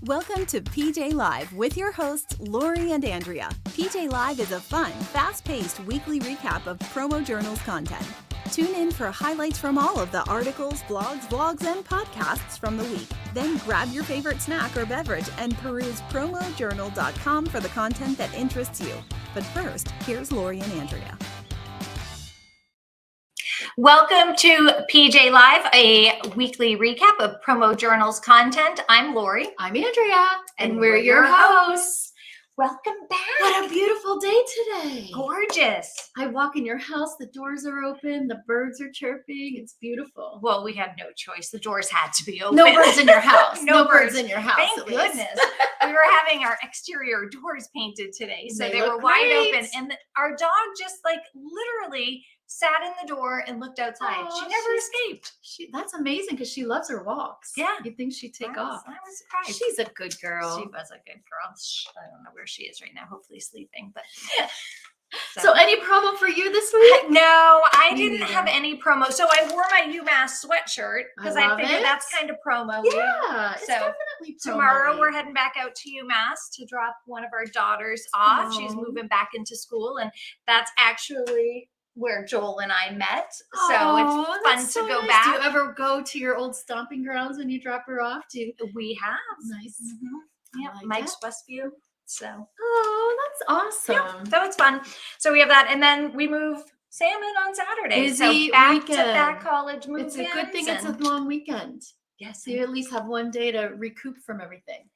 Welcome to PJ Live with your hosts, Laurie and Andrea. PJ Live is a fun, fast-paced weekly recap of PromoJournal's content. Tune in for highlights from all of the articles, blogs, vlogs, and podcasts from the week. Then grab your favorite snack or beverage and peruse PromoJournal.com for the content that interests you. But first, here's Laurie and Andrea. Welcome to PJ Live, a weekly recap of PromoJournal's content. I'm Laurie. I'm Andrea. And we're your hosts. Welcome back. What a beautiful day today. Gorgeous. I walk in your house, the doors are open, the birds are chirping. It's beautiful. Well, we had no choice. The doors had to be open. No birds in your house. No birds in your house. Thank goodness. We were having our exterior doors painted today, so they were wide open. And our dog just literally sat in the door and looked outside. Oh, she never escaped. That's amazing because she loves her walks. Yeah. You'd think she'd take off. I was surprised. She's a good girl. She was a good girl. I don't know where she is right now. Hopefully sleeping. But So any promo for you this week? No, I didn't have any promo. So I wore my UMass sweatshirt because I figured that's kind of promo. Yeah, it's so definitely promo. Tomorrow we're heading back out to UMass to drop one of our daughters off. She's moving back into school, and that's actually where Joel and I met. So it's fun to go back. Do you ever go to your old stomping grounds when you drop her off? We have. Nice. Mm-hmm. Yeah, like Mike's Westview. So. Oh, that's awesome. Yeah, so it's fun. So we have that, and then we move Sam in on Saturday. Busy so back weekend. to back college move. It's a good thing it's a long weekend. Yes, so you at least have one day to recoup from everything.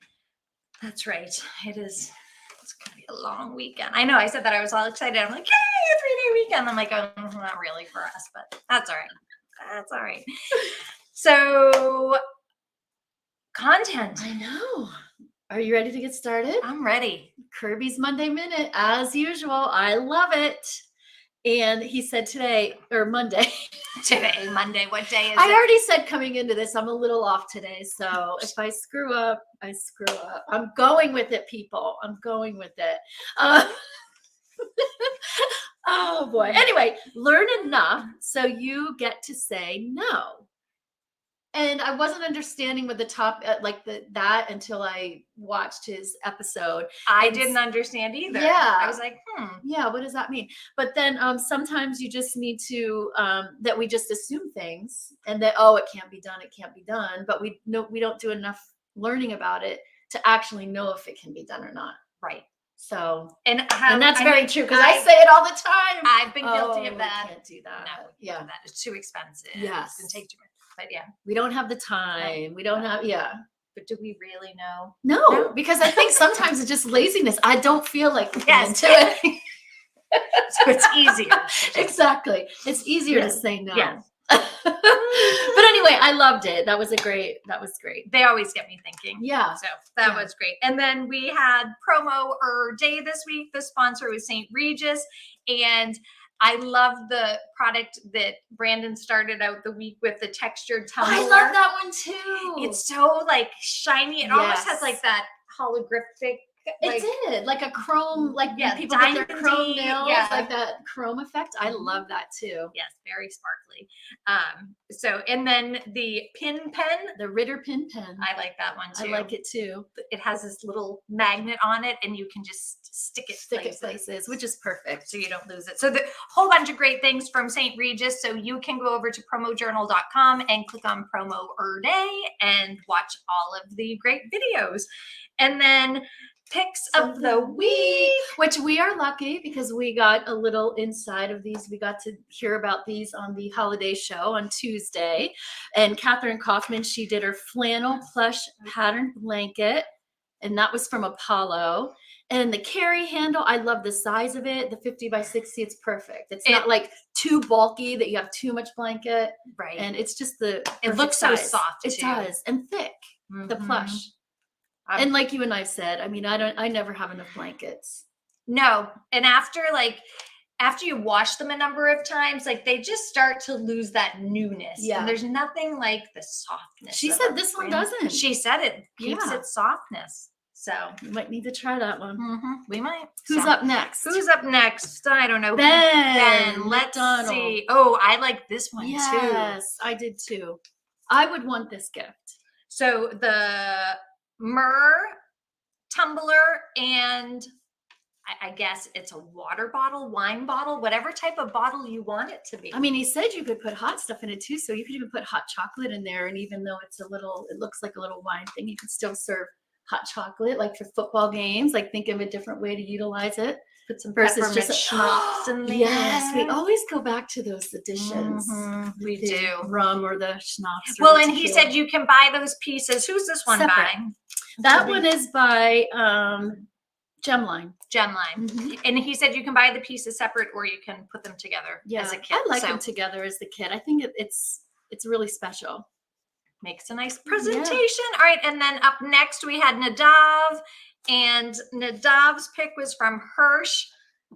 That's right. It is. It's gonna be a long weekend. I know. I said that I was all excited. I'm like, yay, a 3-day weekend. I'm like, oh, not really for us, but that's all right. That's all right. So, content. I know. Are you ready to get started? I'm ready. Kirby's Monday Minute, as usual. I love it. And he said today, or Monday. Today, Monday. What day is it? I already said coming into this, I'm a little off today. So if I screw up, I screw up. I'm going with it, people. I'm going with it. Oh, boy. Anyway, learn enough so you get to say no. And I wasn't understanding with the top, that until I watched his episode. I didn't understand either. Yeah. I was like, Yeah, what does that mean? But then sometimes you just need to, that we just assume things and that, it can't be done. But we don't do enough learning about it to actually know if it can be done or not. Right. So, and that's very true because I say it all the time. I've been guilty of that. We can't do that. No, we can't do that. It's too expensive. Yes. It can take too much. But yeah, we don't have the time. We don't have, But do we really know? No, because I think sometimes it's just laziness. I don't feel like looking into it. So it's easier. Exactly. It's easier to say no. Yes. But anyway, I loved it. That was great. They always get me thinking. Yeah. So that was great. And then we had promo day this week. The sponsor was St. Regis. And I love the product that Brandon started out the week with, the textured tumbler. I love that one too. It's so shiny. It almost has that holographic. It did like a chrome, people get their chrome nails, like that chrome effect. I love that too. Yes, very sparkly. And then the pin pen, the Ritter pin pen. I like that one too. I like it too. It has this little magnet on it, and you can just stick it places, which is perfect, so you don't lose it. So the whole bunch of great things from St. Regis. So you can go over to PromoJournal.com and click on Promo Day and watch all of the great videos, and then picks of the week, which we are lucky because we got a little inside of these. We got to hear about these on the holiday show on Tuesday. And Catherine Kaufman, she did her flannel plush patterned blanket, and that was from Apollo. And the carry handle, I love the size of it. The 50 by 60, it's perfect. It's not too bulky that you have too much blanket. Right. And it's just it looks so soft. It does. And thick, the plush. And like you and I said, I never have enough blankets. No. And after you wash them a number of times, they just start to lose that newness. Yeah. And there's nothing like the softness. She said this one doesn't. She said it keeps its softness. So you might need to try that one. Mm-hmm. We might. Who's up next? I don't know. Ben. Let's see. Oh, I like this one too. Yes, I did too. I would want this gift. So the myrrh, tumbler, and I guess it's a water bottle, wine bottle, whatever type of bottle you want it to be. I mean, he said you could put hot stuff in it too. So you could even put hot chocolate in there. And even though it looks like a little wine thing, you could still serve hot chocolate, like for football games. Like think of a different way to utilize it. Put some versus peppermint just schnapps in there. Yes, we always go back to those additions. We The do. rum or the schnapps. Or Well, the and he tequila. said you can buy those pieces. Who's this one Separate. by? That one is by Gemline. Gemline. And he said you can buy the pieces separate or you can put them together as a kit. I like them together as the kit. I think it's really special. Makes a nice presentation. All right, and then up next we had Nadav, and Nadav's pick was from Hirsch.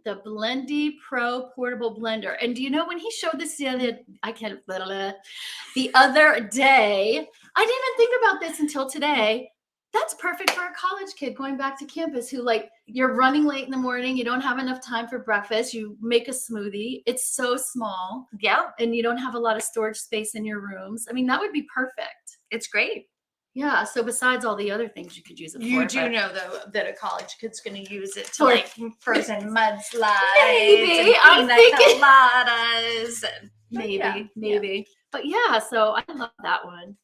The Blendy Pro Portable Blender. And do you know when he showed this the other day, I didn't even think about this until today. That's perfect for a college kid going back to campus who you're running late in the morning. You don't have enough time for breakfast. You make a smoothie. It's so small. Yeah. And you don't have a lot of storage space in your rooms. I mean, that would be perfect. It's great. Yeah. So besides all the other things you could use it for. You do know though that a college kid's going to use it to frozen mudslides. Maybe. And pina coladas. And maybe. Yeah. But yeah, so I love that one.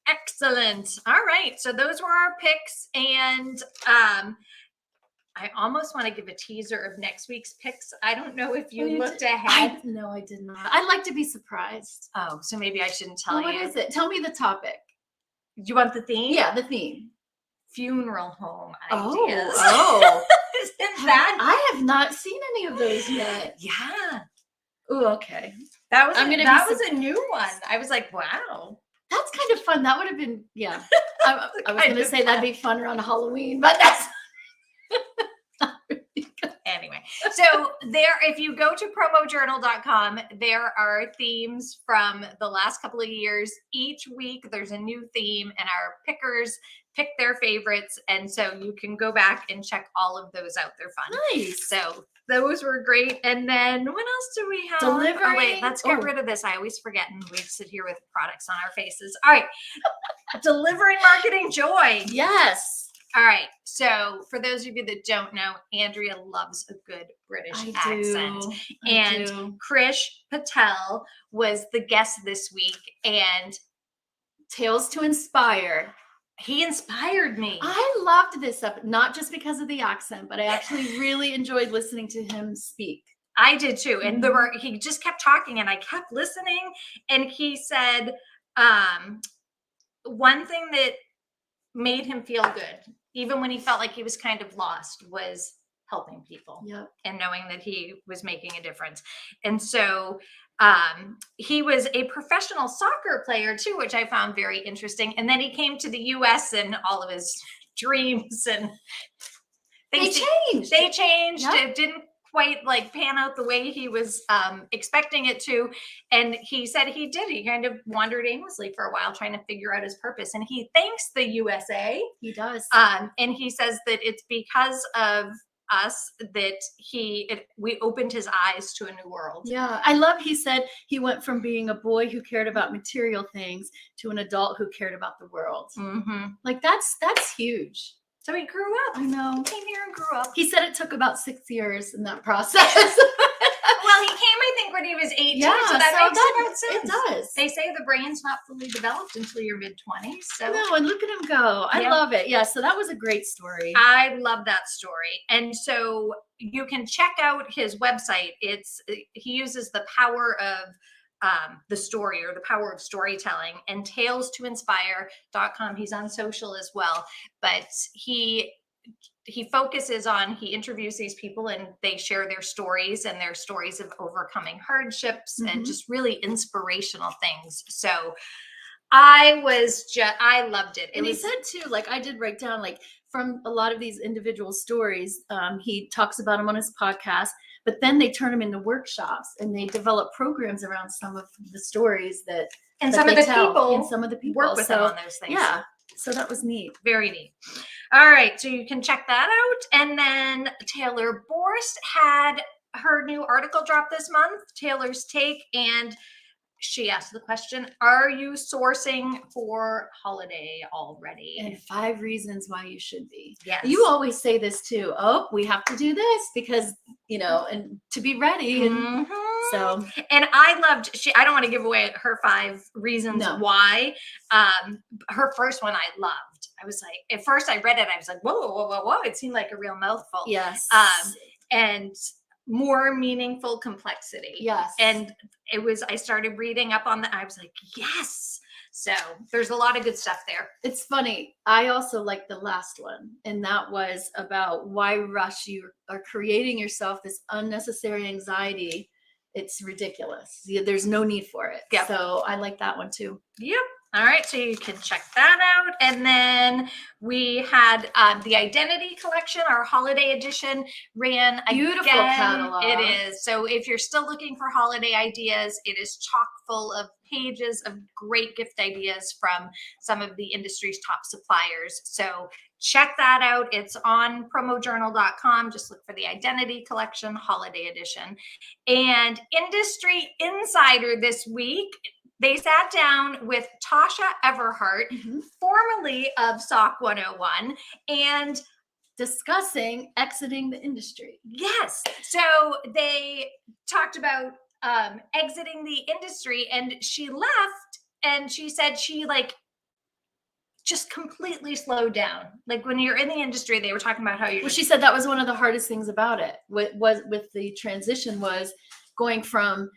Excellent. All right. So those were our picks. And I almost want to give a teaser of next week's picks. I don't know if you looked ahead. No, I did not. I'd like to be surprised. Oh, so maybe I shouldn't tell you. What is it? Tell me the topic. Do you want the theme? Yeah, the theme. Funeral home ideas. Oh. Isn't that? I have not seen any of those yet. Yeah. Oh, okay. That was a new one. I was like, wow. That's kind of fun. That would have been, yeah. I was going to say that'd be fun around Halloween, but that's not really good. Anyway, so if you go to PromoJournal.com, there are themes from the last couple of years. Each week there's a new theme and our pickers pick their favorites. And so you can go back and check all of those out. They're fun. Nice. So those were great. And then what else do we have? Delivering. Oh, wait, let's get rid of this. I always forget and we sit here with products on our faces. All right. Delivering marketing joy. Yes. All right. So for those of you that don't know, Andrea loves a good British accent. And Krish Patel was the guest this week. And Tales to Inspire. He inspired me. I loved this episode, not just because of the accent, but I actually really enjoyed listening to him speak. I did too. And he just kept talking and I kept listening. And he said one thing that made him feel good, even when he felt like he was kind of lost, was helping people and knowing that he was making a difference. And so he was a professional soccer player too, which I found very interesting. And then he came to the US and all of his dreams and they changed. Yep. It didn't quite pan out the way he was expecting it to. And he said he kind of wandered aimlessly for a while trying to figure out his purpose. And he thanks the USA. He does. And he says that it's because of us that we opened his eyes to a new world. Yeah, I love he said he went from being a boy who cared about material things to an adult who cared about the world. That's huge. So he grew up. I know. Came here and grew up. He said it took about 6 years in that process. Well, he came, I think, when he was 18. Yeah, so that makes sense. It does. They say the brain's not fully developed until your mid-20s. So no, and look at him go. I love it. Yeah, so that was a great story. I love that story. And so you can check out his website. He uses the power of the story or the power of storytelling, and talestoinspire.com. He's on social as well, but he focuses on, he interviews these people and they share their stories and their stories of overcoming hardships and just really inspirational things. So I loved it. And he said too, I did write down, from a lot of these individual stories, he talks about them on his podcast, but then they turn them into workshops and they develop programs around some of the stories some of the people work with them on those things. Yeah. So that was neat. Very neat. All right. So you can check that out. And then Taylor Borst had her new article drop this month, Taylor's Take. And she asked the question, are you sourcing for holiday already? And 5 reasons why you should be. Yes. You always say this too. Oh, we have to do this because, and to be ready. And so, and I loved, I don't want to give away her 5 reasons why. Her first one I loved. I was like, at first I read it, I was like, whoa, whoa, whoa, whoa. It seemed like a real mouthful. Yes. And more meaningful complexity. Yes. And I started reading up on that. I was like, yes. So there's a lot of good stuff there. It's funny. I also like the last one. And that was about why rush. You are creating yourself this unnecessary anxiety. It's ridiculous. There's no need for it. Yep. So I like that one too. Yep. All right, so you can check that out. And then we had the Identity Collection, our holiday edition, ran beautiful again. catalog. It is. So if you're still looking for holiday ideas, it is chock full of pages of great gift ideas from some of the industry's top suppliers. So check that out. It's on PromoJournal.com. Just look for the Identity Collection Holiday Edition. And Industry Insider this week, they sat down with Tasha Everhart, formerly of SOC 101, and discussing exiting the industry. Yes. So they talked about exiting the industry, and she left, and she said she just completely slowed down. Like when you're in the industry, they were talking about how you. Well, she said that was one of the hardest things about it. What was with the transition was going from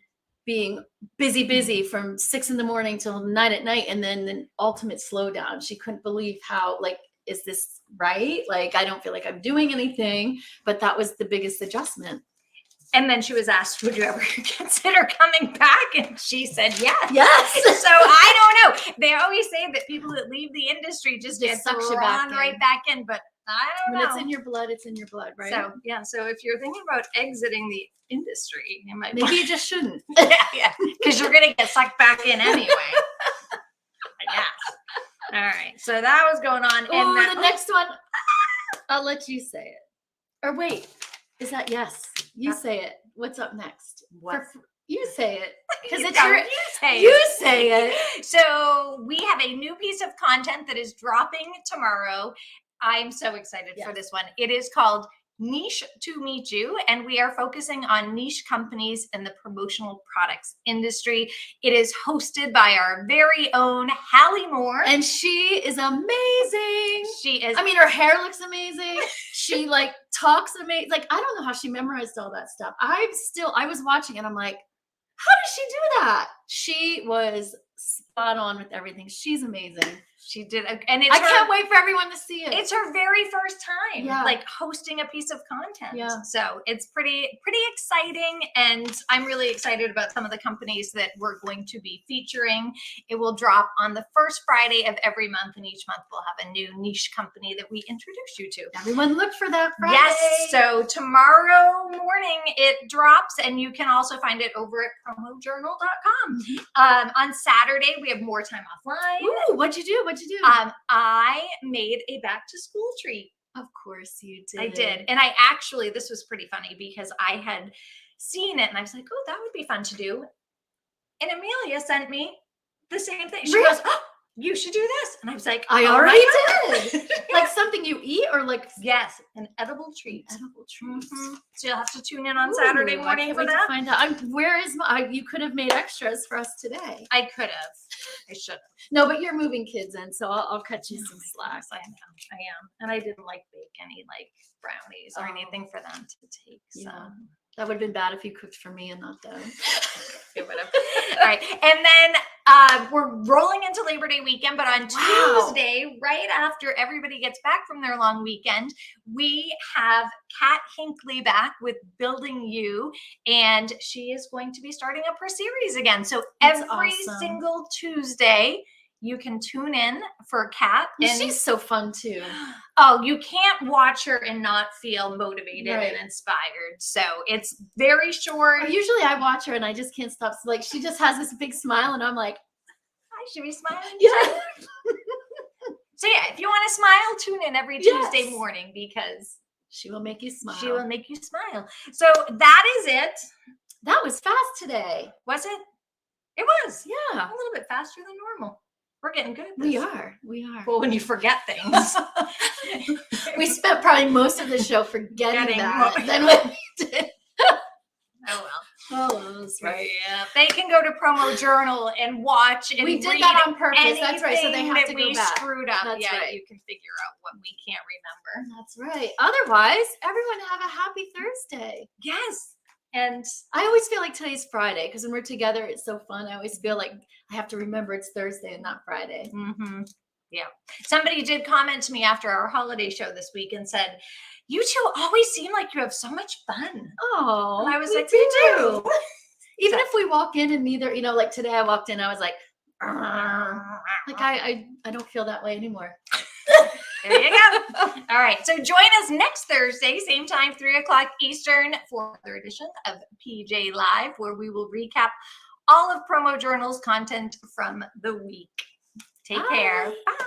being busy from 6 a.m. till 9 p.m. and then the ultimate slowdown. She couldn't believe how, is this right? I don't feel like I'm doing anything, but that was the biggest adjustment. And then she was asked, would you ever consider coming back? And she said, yes. Yes. So I don't know. They always say that people that leave the industry just get thrown right back in, but I don't know. When it's in your blood, it's in your blood, right? So, yeah. So if you're thinking about exiting the industry, you might maybe you just shouldn't. Yeah. Because you're going to get sucked back in anyway. I guess. All right. So that was going on. And the next one, I'll let you say it. Or wait, is that yes? You say it. What's up next? You say it. Because it's you say it. So we have a new piece of content that is dropping tomorrow. I'm so excited for this one. It is called Niche to Meet You, and we are focusing on niche companies in the promotional products industry. It is hosted by our very own Hallie Moore. And she is amazing. She is. I mean, her hair looks amazing. She talks amazing. I don't know how she memorized all that stuff. I was watching and I'm like, how did she do that? She was spot on with everything. She's amazing. She did, and I can't wait for everyone to see it. It's her very first time, hosting a piece of content. Yeah. So it's pretty exciting, and I'm really excited about some of the companies that we're going to be featuring. It will drop on the first Friday of every month, and each month we'll have a new niche company that we introduce you to. Everyone look for that Friday. Yes. So tomorrow morning it drops, and you can also find it over at PromoJournal.com. On Saturday we have more time offline. Ooh, what'd you do? I made a back to school treat. Of course you did. I did. And this was pretty funny because I had seen it and I was like, oh, that would be fun to do. And Amelia sent me the same thing. She goes, oh, you should do this. And I was like, I already did. Something you eat or yes, an edible treat. Edible treats. So you'll have to tune in on Saturday morning for that. To find out. Where is you could have made extras for us today. I could have. I should have. No, but you're moving kids in, so I'll cut you some slack. I am. And I didn't bake any brownies or anything for them to take. So that would have been bad if you cooked for me and not them. It would have. All right. And then we're rolling into Labor Day weekend, but on Tuesday, right after everybody gets back from their long weekend, we have Kat Hinckley back with Building You, and she is going to be starting up her series again. So every single Tuesday, you can tune in for Kat. And she's so fun too. Oh, you can't watch her and not feel motivated and inspired. So it's very short. Usually I watch her and I just can't stop. She just has this big smile and I'm like, I should be smiling. Yeah. So if you want to smile, tune in every Tuesday morning because she will make you smile. She will make you smile. So that is it. That was fast today. Was it? It was. Yeah. A little bit faster than normal. We're getting good at this. We are. Well, when you forget things. We spent probably most of the show forgetting that. what- Then when we did. Oh, well. Oh, that's right. Yeah, they can go to PromoJournal and watch and We did read that on purpose. That's right. So they anything have that to go we back. screwed up. That's Yeah, right. you can figure out what we can't remember. That's right. Otherwise, everyone have a happy Thursday. Yes. And I always feel like today's Friday because when we're together, it's so fun. I always feel like I have to remember it's Thursday and not Friday. yeah, somebody did comment to me after our holiday show this week and said, "You two always seem like you have so much fun." Oh, And I was we like, "We do." Even if we walk in and neither, like today I walked in, I was like, like I don't feel that way anymore. There you go. All right. So join us next Thursday, same time, 3:00 Eastern, for another edition of PJ Live, where we will recap all of PromoJournal's content from the week. Take care. Bye.